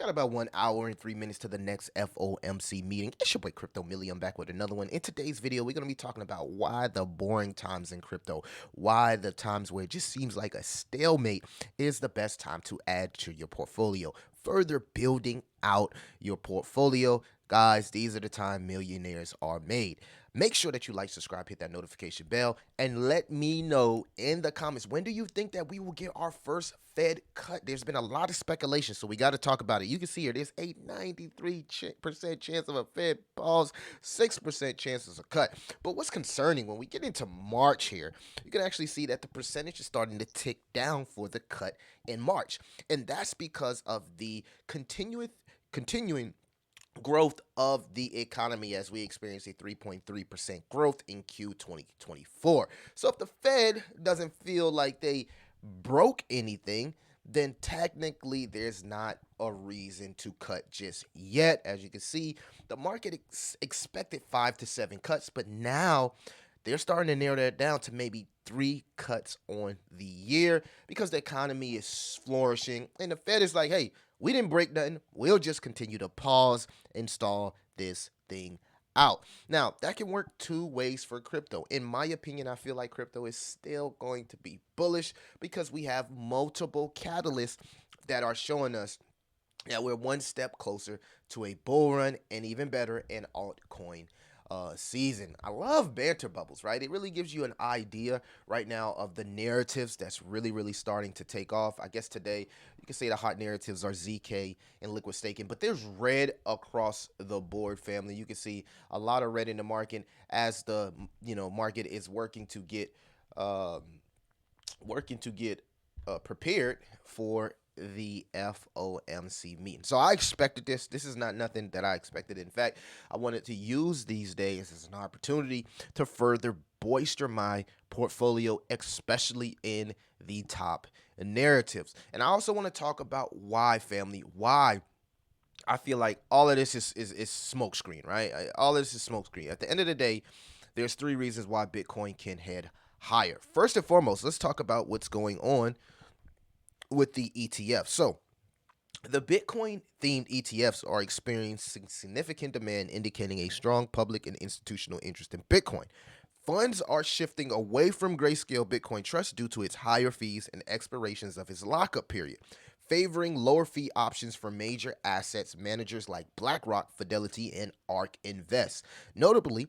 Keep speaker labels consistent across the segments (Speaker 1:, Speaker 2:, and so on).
Speaker 1: got about 1 hour and 3 minutes to the next FOMC meeting. It's your boy Crypto Millie. I'm back with another one. In today's video, we're going to be talking about why the boring times in crypto, why the times where it just seems like a stalemate is the best time to add to your portfolio. Further building out your portfolio. Guys, these are the time millionaires are made. Make sure that you like, subscribe, hit that notification bell, and let me know in the comments, when do you think that we will get our first Fed cut? There's been a lot of speculation, so we got to talk about it. You can see here, there's a 93% chance of a Fed pause, 6% chances of cut. But what's concerning, when we get into March here, you can actually see that the percentage is starting to tick down for the cut in March. And that's because of the continuing growth of the economy, as we experienced a 3.3% growth in Q 2024. So if the Fed doesn't feel like they broke anything, then technically there's not a reason to cut just yet. As you can see, the market expected 5 to 7 cuts, but now they're starting to narrow that down to maybe 3 cuts on the year because the economy is flourishing and the Fed is like, hey, we didn't break nothing. We'll just continue to pause and stall this thing out. Now, that can work two ways for crypto. In my opinion, I feel like crypto is still going to be bullish because we have multiple catalysts that are showing us that we're one step closer to a bull run and even better, an altcoin season. I love banter bubbles, right? It really gives you an idea right now of the narratives that's really starting to take off. I guess today you can say the hot narratives are ZK and liquid staking, but there's red across the board, family. You can see a lot of red in the market as the market is working to get prepared for the FOMC meeting. So I expected this. This is not nothing that I expected. In fact, I wanted to use these days as an opportunity to further bolster my portfolio, especially in the top narratives. And I also want to talk about why, family, why I feel like all of this is smokescreen, right? All of this is smokescreen. At the end of the day, there's 3 reasons why Bitcoin can head higher. First and foremost, let's talk about what's going on with the ETF. So the Bitcoin themed ETFs are experiencing significant demand, indicating a strong public and institutional interest in Bitcoin. Funds are shifting away from Grayscale Bitcoin Trust due to its higher fees and expirations of its lockup period, favoring lower fee options for major assets managers like BlackRock, Fidelity, and ARK Invest. Notably,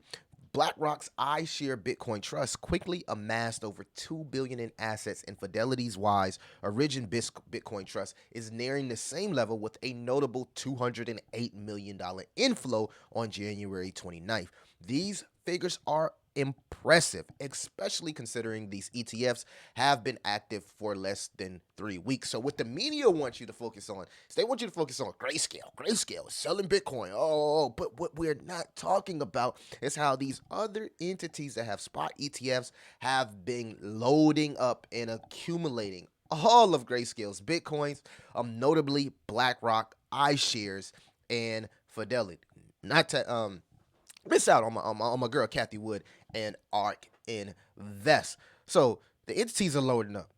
Speaker 1: BlackRock's iShare Bitcoin Trust quickly amassed over $2 billion in assets, and Fidelity's Wise Origin Bitcoin Trust is nearing the same level with a notable $208 million inflow on January 29th. These figures are impressive, especially considering these ETFs have been active for less than 3 weeks. So what the media wants you to focus on is they want you to focus on Grayscale. Grayscale is selling Bitcoin. But what we're not talking about is how these other entities that have spot ETFs have been loading up and accumulating all of Grayscale's Bitcoins, notably BlackRock, iShares, and Fidelity. Not to miss out on my girl Kathy Wood and ARK Invest. So the entities are loading up.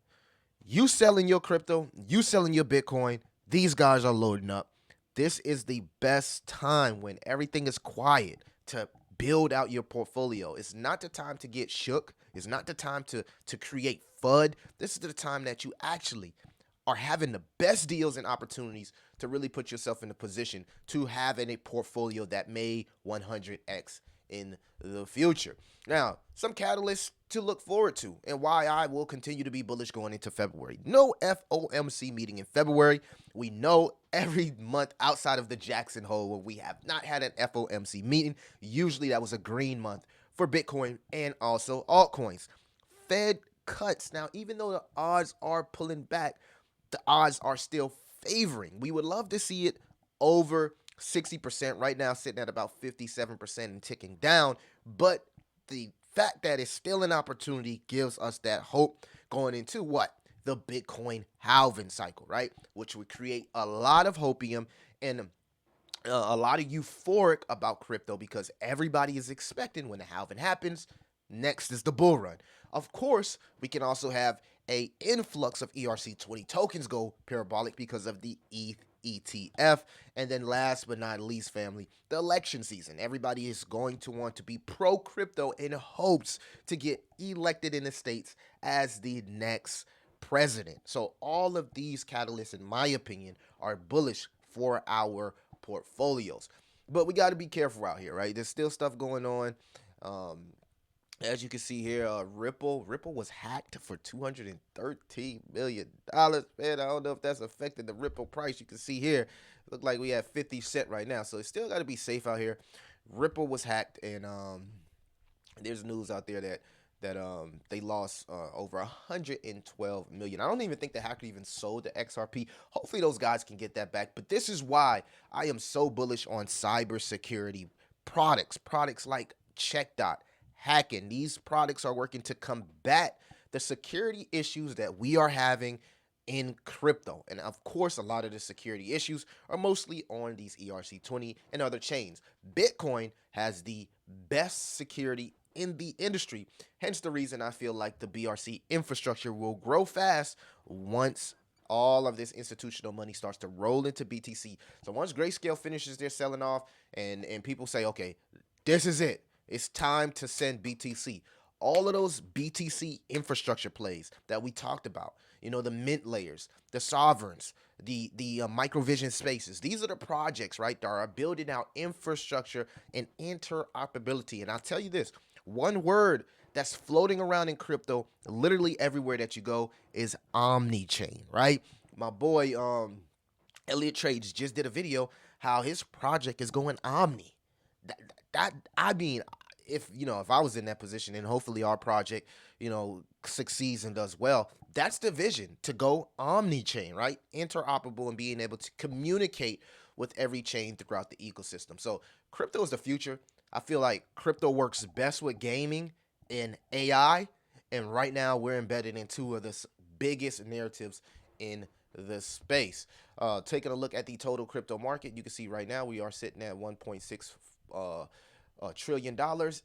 Speaker 1: You selling your crypto, you selling your Bitcoin, these guys are loading up. This is the best time when everything is quiet to build out your portfolio. It's not the time to get shook. It's not the time to create FUD. This is the time that you actually are having the best deals and opportunities to really put yourself in a position to have a portfolio that may 100x in the future. Now, some catalysts to look forward to and why I will continue to be bullish going into February. No FOMC meeting in February. We know every month outside of the Jackson Hole where we have not had an FOMC meeting, usually that was a green month for Bitcoin and also altcoins. Fed cuts. Now, even though the odds are pulling back, the odds are still favoring. We would love to see it over 60%. Right now, sitting at about 57% and ticking down. But the fact that it's still an opportunity gives us that hope going into what? The Bitcoin halving cycle, right? Which would create a lot of hopium and a lot of euphoric about crypto because everybody is expecting when the halving happens, next is the bull run. Of course, we can also have a influx of ERC20 tokens go parabolic because of the ETH ETF. And then last but not least, family, the election season. Everybody is going to want to be pro crypto in hopes to get elected in the States as the next president. So all of these catalysts, in my opinion, are bullish for our portfolios. But we got to be careful out here, right? There's still stuff going on. Um, as you can see here, Ripple was hacked for $213 million. Man, I don't know if that's affecting the Ripple price. You can see here, look like we have 50 cent right now. So it's still got to be safe out here. Ripple was hacked, and there's news out there that they lost over 112 million. I don't even think the hacker even sold the XRP. Hopefully those guys can get that back. But this is why I am so bullish on cybersecurity products like CheckDot, Hacking. These products are working to combat the security issues that we are having in crypto. And of course, a lot of the security issues are mostly on these ERC20 and other chains. Bitcoin has the best security in the industry. Hence the reason I feel like the BRC infrastructure will grow fast once all of this institutional money starts to roll into BTC. So once Grayscale finishes their selling off and people say, okay, this is it. It's time to send BTC. All of those BTC infrastructure plays that we talked about, the mint layers, the sovereigns, the microvision spaces. These are the projects, right, that are building out infrastructure and interoperability. And I'll tell you this, one word that's floating around in crypto, literally everywhere that you go, is omni-chain, right? My boy, Elliot Trades just did a video how his project is going omni. I mean, if I was in that position, and hopefully our project, succeeds and does well, that's the vision, to go omni-chain, right? Interoperable and being able to communicate with every chain throughout the ecosystem. So crypto is the future. I feel like crypto works best with gaming and AI. And right now we're embedded in two of the biggest narratives in the space. Taking a look at the total crypto market, you can see right now we are sitting at $1.6 trillion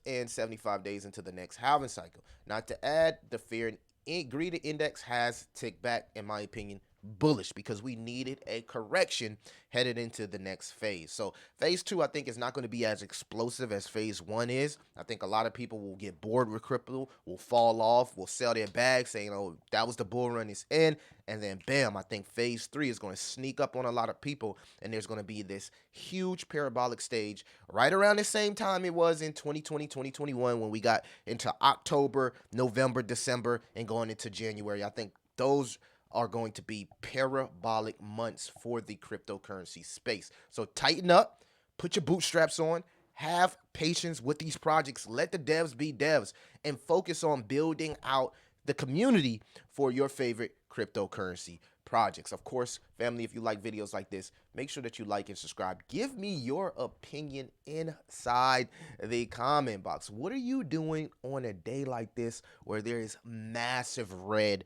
Speaker 1: and 75 days into the next halving cycle. Not to add, the fear and greed index has ticked back, in my opinion, bullish, because we needed a correction headed into the next phase. So phase 2, I think, is not going to be as explosive as phase 1 is. I think a lot of people will get bored with crypto, will fall off, will sell their bags saying, oh, that was the bull run, it's in. And then bam, I think phase 3 is going to sneak up on a lot of people, and there's going to be this huge parabolic stage right around the same time it was in 2020, 2021, when we got into October, November, December, and going into January. I think those are going to be parabolic months for the cryptocurrency space. So tighten up, put your bootstraps on, have patience with these projects, let the devs be devs, and focus on building out the community for your favorite cryptocurrency projects. Of course, family, if you like videos like this, make sure that you like and subscribe. Give me your opinion inside the comment box. What are you doing on a day like this where there is massive red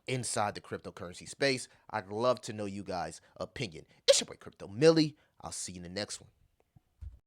Speaker 1: inside the cryptocurrency space? I'd love to know you guys' opinion. It's your boy Crypto Millie. I'll see you in the next one.